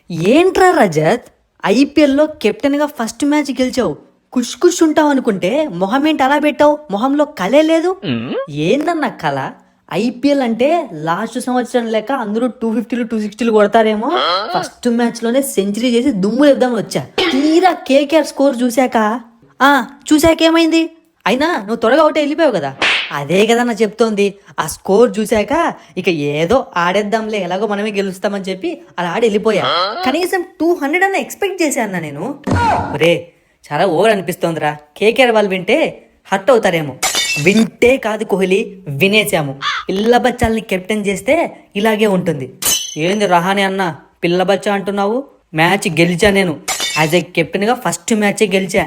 ఏంట్రా రజత్, ఐపీఎల్లో కెప్టెన్గా ఫస్ట్ మ్యాచ్ గెలిచావు, కుష్ కుష్ ఉంటావు అనుకుంటే మొహం ఏంటి అలా పెట్టావు? మొహంలో కలే లేదు. ఏందన్న కళ? ఐపీఎల్ అంటే లాస్ట్ సంవత్సరం లెక్క అందరూ 250 260 కొడతారేమో, ఫస్ట్ మ్యాచ్ లోనే సెంచరీ చేసి దుమ్ము లేద్దామని వచ్చా. తీరా కేకేఆర్ స్కోర్ చూసాక ఏమైంది? అయినా నువ్వు త్వరగా ఒకటే వెళ్ళిపోయావు కదా. అదే కదా నా చెప్తోంది. ఆ స్కోర్ చూశాక ఇక ఏదో ఆడేద్దాంలే, ఎలాగో మనమే గెలుస్తామని చెప్పి అలా ఆడి వెళ్ళిపోయా. కనీసం 200 అన్న ఎక్స్పెక్ట్ చేశాను నేను. రే, చాలా ఓవర్ అనిపిస్తోందిరా. కేకేఆర్ వాళ్ళు వింటే హర్ట్ అవుతారేమో. వింటే కాదు కోహ్లీ, వినేసాము. పిల్ల బచ్చాలని కెప్టెన్ చేస్తే ఇలాగే ఉంటుంది. ఏంది రహానే అన్న పిల్ల బచ్చా అంటున్నావు? మ్యాచ్ గెలిచా నేను. యాజ్ ఏ కెప్టెన్గా ఫస్ట్ మ్యాచే గెలిచా.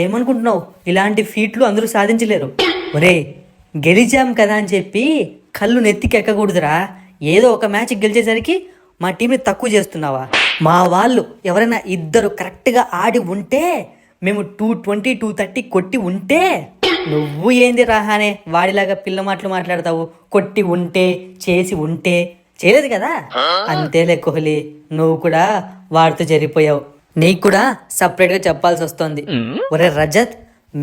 ఏమనుకుంటున్నావు? ఇలాంటి ఫీట్లు అందరూ సాధించలేరు. ఒరే, గెలిచాం కదా అని చెప్పి కళ్ళు నెత్తికి ఎక్కకూడదురా. ఏదో ఒక మ్యాచ్ గెలిచేసరికి మా టీంని తక్కువ చేస్తున్నావా? మా వాళ్ళు ఎవరైనా ఇద్దరు కరెక్ట్గా ఆడి ఉంటే, మేము 220 230 కొట్టి ఉంటే, నువ్వు ఏంది రాహానే వాడిలాగా పిల్ల మాటలు మాట్లాడతావు? కొట్టి ఉంటే, చేసి ఉంటే, చేయలేదు కదా. అంతేలే కోహ్లీ, నువ్వు కూడా వాడితో జరిగిపోయావు. నీకు కూడా సపరేట్గా చెప్పాల్సి వస్తుంది. ఒరే రజత్,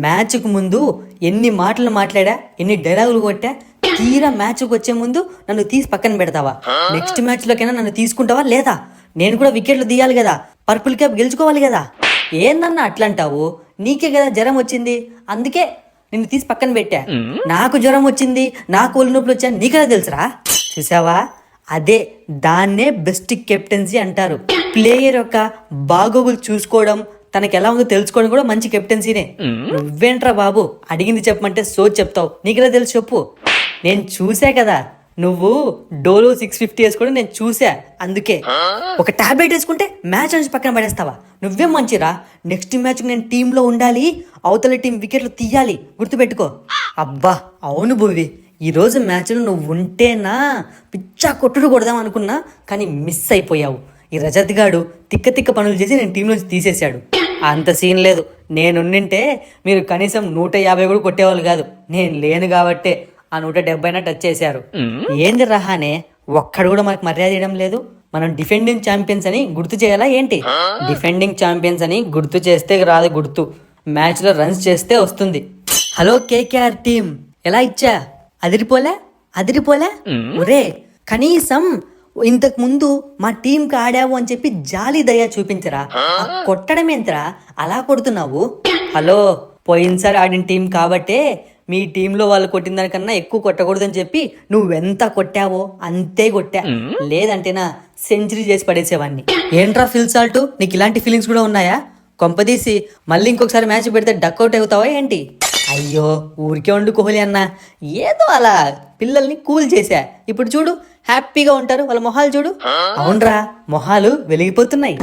మ్యాచ్కు ముందు ఎన్ని మాటలు మాట్లాడా, ఎన్ని డైలాగులు కొట్టా, తీరా మ్యాచ్కి వచ్చే ముందు నన్ను తీసి పక్కన పెడతావా? నెక్స్ట్ మ్యాచ్లోకైనా నన్ను తీసుకుంటావా లేదా? నేను కూడా వికెట్లు తీయాలి కదా, పర్పుల్ క్యాప్ గెలుచుకోవాలి కదా. ఏందన్నా అట్లా అంటావు? నీకే కదా జ్వరం వచ్చింది, అందుకే నిన్ను తీసి పక్కన పెట్టా. నాకు జ్వరం వచ్చింది, నాకు ఒళ్ళు నొప్పులు వచ్చా, నీకదా తెలుసురా. చూసావా, అదే దాన్నే బెస్ట్ కెప్టెన్సీ అంటారు. ప్లేయర్ యొక్క బాగోగులు చూసుకోవడం, తనకి ఎలా ఉందో తెలుసుకోవడం కూడా మంచి కెప్టెన్సీనే. నువ్వేంట్రా బాబు అడిగింది చెప్పమంటే చెప్తావు? నీకెలా తెలుసు చెప్పు. నేను చూసా కదా, నువ్వు డోలో 650 వేసుకోవడం నేను చూసా. అందుకే ఒక టాబ్లెట్ వేసుకుంటే మ్యాచ్ నుంచి పక్కన పడేస్తావా? నువ్వేం మంచిరా. నెక్స్ట్ మ్యాచ్ నేను టీంలో ఉండాలి, అవతల టీం వికెట్లు తీయాలి, గుర్తుపెట్టుకో. అబ్బా అవును భూవి, ఈరోజు మ్యాచ్లో నువ్వు ఉంటేనా పిచ్చా కొట్టుడు కొడదాం అనుకున్నా, కానీ మిస్ అయిపోయావు. ఈ రజత్ గాడు తిక్క తిక్క పనులు చేసి నేను టీం నుంచి తీసేశాడు. అంత సీన్ లేదు. నేనుండింటే మీరు కనీసం 150 కూడా కొట్టేవాళ్ళు కాదు. నేను లేను కాబట్టే ఆ 170 టచ్ చేశారు. ఏంది రహానే, ఒక్కడు కూడా మనకు మర్యాద చేయడం లేదు. మనం డిఫెండింగ్ ఛాంపియన్స్ అని గుర్తు చేయాలా ఏంటి? డిఫెండింగ్ ఛాంపియన్స్ అని గుర్తు చేస్తే రాదు గుర్తు, మ్యాచ్ లో రన్స్ చేస్తే వస్తుంది. హలో కేకేఆర్ టీం, ఎలా ఇచ్చా? అదిరిపోలే. ఒరే, కనీసం ఇంతకు ముందు మా టీంకి ఆడావు అని చెప్పి జాలి దయ చూపించరా. కొట్టడం ఏంతరా అలా కొడుతున్నావు? హలో, పోయినసారి ఆడిన టీం కాబట్టే మీ టీంలో వాళ్ళు కొట్టిన దానికన్నా ఎక్కువ కొట్టకూడదని చెప్పి నువ్వెంత కొట్టావో అంతే కొట్టా. లేదంటేనా సెంచరీ చేసి పడేసేవాడిని. ఏంట్రా ఫిల్ సాల్ట్, నీకు ఇలాంటి ఫీలింగ్స్ కూడా ఉన్నాయా? కొంపదీసి మళ్ళీ ఇంకొకసారి మ్యాచ్ పెడితే డక్అవుట్ అవుతావా ఏంటి? అయ్యో, ఊరికే ఉండు కోహ్లీ అన్న, ఏదో అలా పిల్లల్ని కూల్ చేశా. ఇప్పుడు చూడు, హ్యాపీగా ఉంటారు వాళ్ళ మొహాలు చూడు. అవునరా, మొహాలు వెలిగిపోతున్నాయి.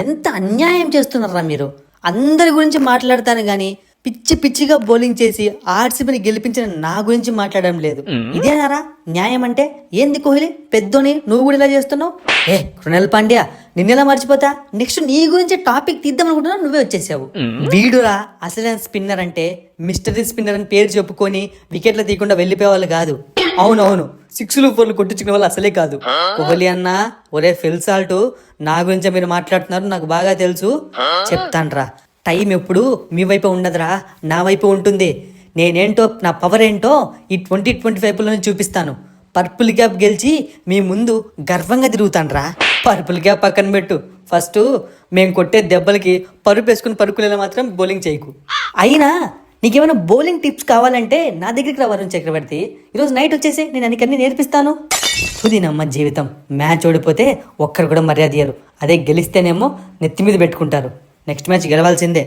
ఎంత అన్యాయం చేస్తున్నారా మీరు. అందరి గురించి మాట్లాడతాను గాని పిచ్చి పిచ్చిగా బౌలింగ్ చేసి ఆర్సీబీని గెలిపించిన నా గురించి మాట్లాడడం లేదు. ఇదేనారా న్యాయం అంటే? ఏంది కోహ్లీ పెద్దోని, నువ్వు కూడా ఇలా చేస్తున్నావు? కృణాల్ పాండ్యా, నిన్నెలా మర్చిపోతా? నెక్స్ట్ నీ గురించి టాపిక్ తీద్దాం అనుకుంటున్నా, నువ్వే వచ్చేసావు. వీడురా అసలైన స్పిన్నర్ అంటే మిస్టరీ స్పిన్నర్ అని పేరు చెప్పుకొని వికెట్లు తీయకుండా వెళ్ళిపోయేవాళ్ళు కాదు. అవునవును, 6లు 4లు కొట్టించుకునే వాళ్ళు అసలే కాదు. కోహ్లీ అన్న, ఒరే ఫిల్ సాల్ట్, నా గురించే మీరు మాట్లాడుతున్నారు, నాకు బాగా తెలుసు. చెప్తాన్రా, టైం ఎప్పుడు మీ వైపు ఉండదురా, నా వైపు ఉంటుంది. నేనేంటో, నా పవర్ ఏంటో ఈ 2025లోనే చూపిస్తాను. పర్పుల్ క్యాప్ గెలిచి మీ ముందు గర్వంగా తిరుగుతాన్రా. పర్పుల్ క్యాప్ పక్కన పెట్టు, ఫస్ట్ మేము కొట్టే దెబ్బలకి పరుపు వేసుకుని పరుకునేలా మాత్రం బౌలింగ్ చేయకు. అయినా నీకేమైనా బౌలింగ్ టిప్స్ కావాలంటే నా దగ్గరికి రా వరుణ్ చక్రవర్తి. ఈరోజు నైట్ వచ్చేసి నేను అన్ని నేర్పిస్తాను. తుదినమ్మ జీవితం. మ్యాచ్ ఓడిపోతే ఒక్కరు కూడా మర్యాద ఇయ్యరు, అదే గెలిస్తేనేమో నెత్తి మీద పెట్టుకుంటారు. నెక్స్ట్ మ్యాచ్ గెలవాల్సిందే.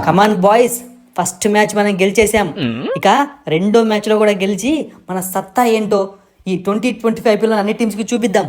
కమాన్ బాయ్స్, ఫస్ట్ మ్యాచ్ మనం గెలిచేసాం. ఇక రెండో మ్యాచ్ లో కూడా గెలిచి మన సత్తా ఏంటో ఈ 2025లో అన్ని టీమ్స్ కి చూపిద్దాం.